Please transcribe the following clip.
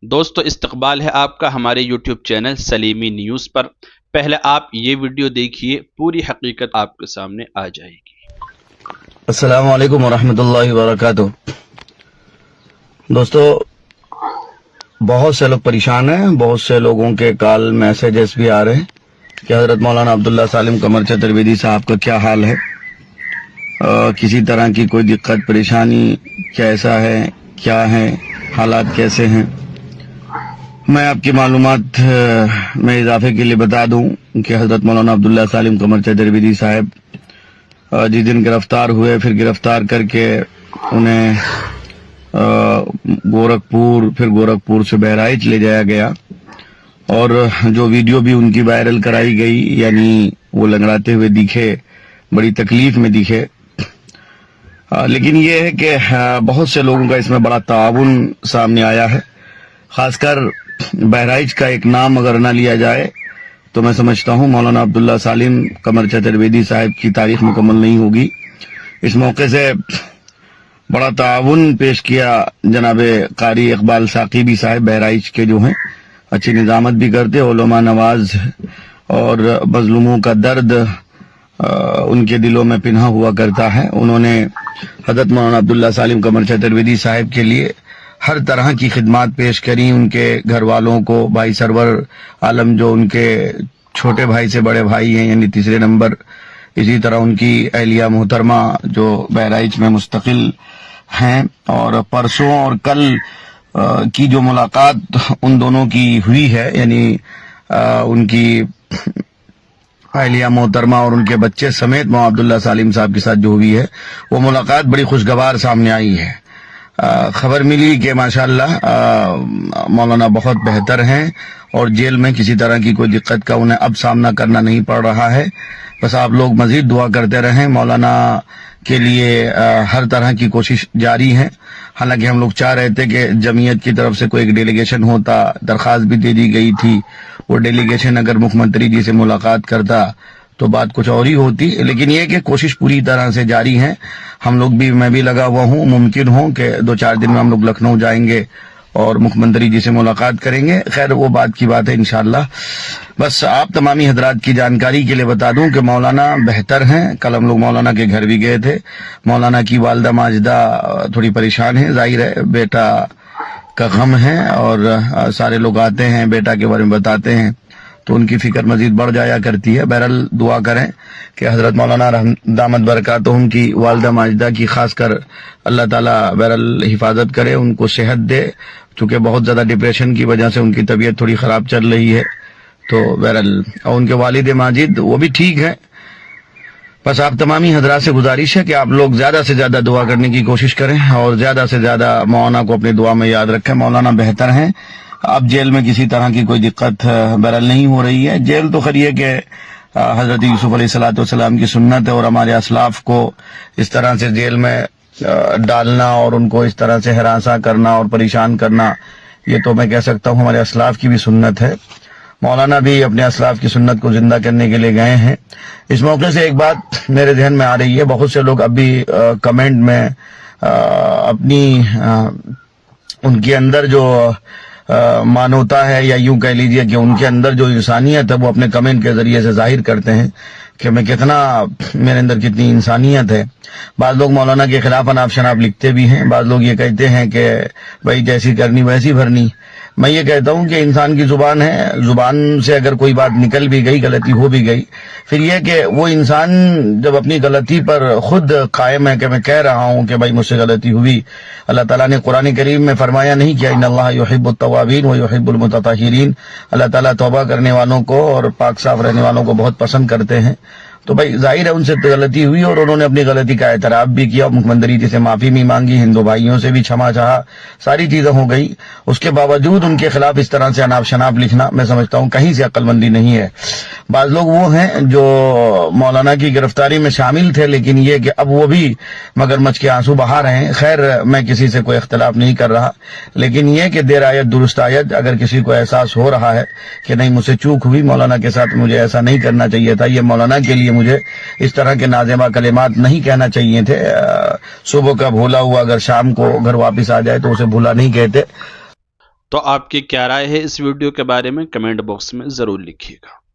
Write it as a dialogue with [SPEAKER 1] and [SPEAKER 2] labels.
[SPEAKER 1] دوستو استقبال ہے آپ کا ہمارے یوٹیوب چینل سلیمی نیوز پر۔ پہلے آپ یہ ویڈیو دیکھیے، پوری حقیقت آپ کے سامنے آ جائے گی۔
[SPEAKER 2] السلام علیکم ورحمۃ اللہ وبرکاتہ۔ دوستو، بہت سے لوگ پریشان ہیں، بہت سے لوگوں کے کال میسیجز بھی آ رہے ہیں کہ حضرت مولانا عبداللہ سالم قمر چترویدی صاحب کا کیا حال ہے، کسی طرح کی کوئی دقت پریشانی کیسا ہے، کیا ہے، حالات کیسے ہیں۔ میں آپ کی معلومات میں اضافے کے لیے بتا دوں کہ حضرت مولانا عبداللہ سالم قمر چترویدی صاحب جس دن گرفتار ہوئے، پھر گرفتار کر کے انہیں گورکھپور، پھر گورکھپور سے بہرائچ لے جایا گیا، اور جو ویڈیو بھی ان کی وائرل کرائی گئی، یعنی وہ لنگڑاتے ہوئے دکھے، بڑی تکلیف میں دکھے۔ لیکن یہ ہے کہ بہت سے لوگوں کا اس میں بڑا تعاون سامنے آیا ہے۔ خاص کر بہرائچ کا ایک نام اگر نہ لیا جائے تو میں سمجھتا ہوں مولانا عبداللہ سالم قمر چترویدی صاحب کی تاریخ مکمل نہیں ہوگی۔ اس موقع سے بڑا تعاون پیش کیا جناب قاری اقبال ثاقبی صاحب، بہرائچ کے جو ہیں، اچھی نظامت بھی کرتے، علماء نواز، اور مظلوموں کا درد ان کے دلوں میں پنہا ہوا کرتا ہے۔ انہوں نے حضرت مولانا عبداللہ سالم قمر چترویدی صاحب کے لیے ہر طرح کی خدمات پیش کریں، ان کے گھر والوں کو، بھائی سرور عالم جو ان کے چھوٹے بھائی سے بڑے بھائی ہیں، یعنی تیسرے نمبر، اسی طرح ان کی اہلیہ محترمہ جو بہرائچ میں مستقل ہیں، اور پرسوں اور کل کی جو ملاقات ان دونوں کی ہوئی ہے، یعنی ان کی اہلیہ محترمہ اور ان کے بچے سمیت مولانا عبداللہ سالم صاحب کے ساتھ جو ہوئی ہے، وہ ملاقات بڑی خوشگوار سامنے آئی ہے۔ خبر ملی کہ ماشاءاللہ مولانا بہت بہتر ہیں، اور جیل میں کسی طرح کی کوئی دقت کا انہیں اب سامنا کرنا نہیں پڑ رہا ہے۔ بس آپ لوگ مزید دعا کرتے رہیں، مولانا کے لیے ہر طرح کی کوشش جاری ہے۔ حالانکہ ہم لوگ چاہ رہے تھے کہ جمعیت کی طرف سے کوئی ایک ڈیلیگیشن ہوتا، درخواست بھی دے دی گئی تھی، وہ ڈیلیگیشن اگر مکھ منتری جی سے ملاقات کرتا تو بات کچھ اور ہی ہوتی، لیکن یہ کہ کوشش پوری طرح سے جاری ہے۔ ہم لوگ بھی، میں بھی لگا ہوا ہوں، ممکن ہو کہ 2-4 دن میں ہم لوگ لکھنؤ جائیں گے اور مکھ منتری جی سے ملاقات کریں گے۔ خیر وہ بات کی بات ہے انشاءاللہ۔ بس آپ تمامی حضرات کی جانکاری کے لیے بتا دوں کہ مولانا بہتر ہیں۔ کل ہم لوگ مولانا کے گھر بھی گئے تھے۔ مولانا کی والدہ ماجدہ تھوڑی پریشان ہیں، ظاہر ہے بیٹا کا غم ہے، اور سارے لوگ آتے ہیں بیٹا کے بارے میں بتاتے ہیں تو ان کی فکر مزید بڑھ جایا کرتی ہے۔ بہرحال دعا کریں کہ حضرت مولانا دامت برکاتہم کی والدہ ماجدہ کی خاص کر اللہ تعالیٰ بہرحال حفاظت کرے، ان کو صحت دے، چونکہ بہت زیادہ ڈپریشن کی وجہ سے ان کی طبیعت تھوڑی خراب چل رہی ہے۔ تو بہرحال اور ان کے والد ماجد وہ بھی ٹھیک ہے۔ بس آپ تمامی حضرات سے گزارش ہے کہ آپ لوگ زیادہ سے زیادہ دعا کرنے کی کوشش کریں، اور زیادہ سے زیادہ مولانا کو اپنی دعا میں یاد رکھیں۔ مولانا بہتر ہیں، اب جیل میں کسی طرح کی کوئی دقت بہرحال نہیں ہو رہی ہے۔ جیل تو خیر یہ کہ حضرت یوسف علیہ السلام کی سنت ہے، اور ہمارے اسلاف کو اس طرح سے جیل میں ڈالنا اور ان کو اس طرح سے ہراساں کرنا اور پریشان کرنا، یہ تو میں کہہ سکتا ہوں ہمارے اسلاف کی بھی سنت ہے۔ مولانا بھی اپنے اسلاف کی سنت کو زندہ کرنے کے لیے گئے ہیں۔ اس موقع سے ایک بات میرے ذہن میں آ رہی ہے، بہت سے لوگ اب بھی کمنٹ میں اپنی ان کے اندر جو مانوتا ہے، یا یوں کہہ لیجئے کہ ان کے اندر جو انسانیت ہے، وہ اپنے کمنٹ کے ذریعے سے ظاہر کرتے ہیں کہ میرے اندر کتنی انسانیت ہے۔ بعض لوگ مولانا کے خلاف اناپ شناپ لکھتے بھی ہیں، بعض لوگ یہ کہتے ہیں کہ بھائی جیسی کرنی ویسی بھرنی۔ میں یہ کہتا ہوں کہ انسان کی زبان ہے، زبان سے اگر کوئی بات نکل بھی گئی، غلطی ہو بھی گئی، پھر یہ کہ وہ انسان جب اپنی غلطی پر خود قائم ہے کہ میں کہہ رہا ہوں کہ بھائی مجھ سے غلطی ہوئی۔ اللہ تعالیٰ نے قرآن کریم میں فرمایا نہیں کیا ان اللہ یحب التوابین و یحب المتطہرین، اللہ تعالیٰ توبہ کرنے والوں کو اور پاک صاف رہنے والوں کو بہت پسند کرتے ہیں۔ تو بھائی ظاہر ہے ان سے غلطی ہوئی، اور انہوں نے اپنی غلطی کا اعتراف بھی کیا، مکھ منتری جی سے معافی بھی مانگی، ہندو بھائیوں سے بھی چھما چاہا، ساری چیزیں ہو گئی۔ اس کے باوجود ان کے خلاف اس طرح سے اناپ شناپ لکھنا میں سمجھتا ہوں کہیں سے عقل مندی نہیں ہے۔ بعض لوگ وہ ہیں جو مولانا کی گرفتاری میں شامل تھے، لیکن یہ کہ اب وہ بھی مگرمچھ کے آنسو بہا رہے ہیں۔ خیر میں کسی سے کوئی اختلاف نہیں کر رہا، لیکن یہ کہ دیر آیت درست آیت، اگر کسی کو احساس ہو رہا ہے کہ نہیں مجھ سے چوک ہوئی، مولانا کے ساتھ مجھے ایسا نہیں کرنا چاہیے تھا، یہ مولانا کے لیے مجھے اس طرح کے نازیبا کلمات نہیں کہنا چاہیے تھے۔ صبح کا بھولا ہوا اگر شام کو گھر واپس آ جائے تو اسے بھولا نہیں کہتے۔
[SPEAKER 1] تو آپ کی کیا رائے ہے اس ویڈیو کے بارے میں کمنٹ باکس میں ضرور لکھیے گا۔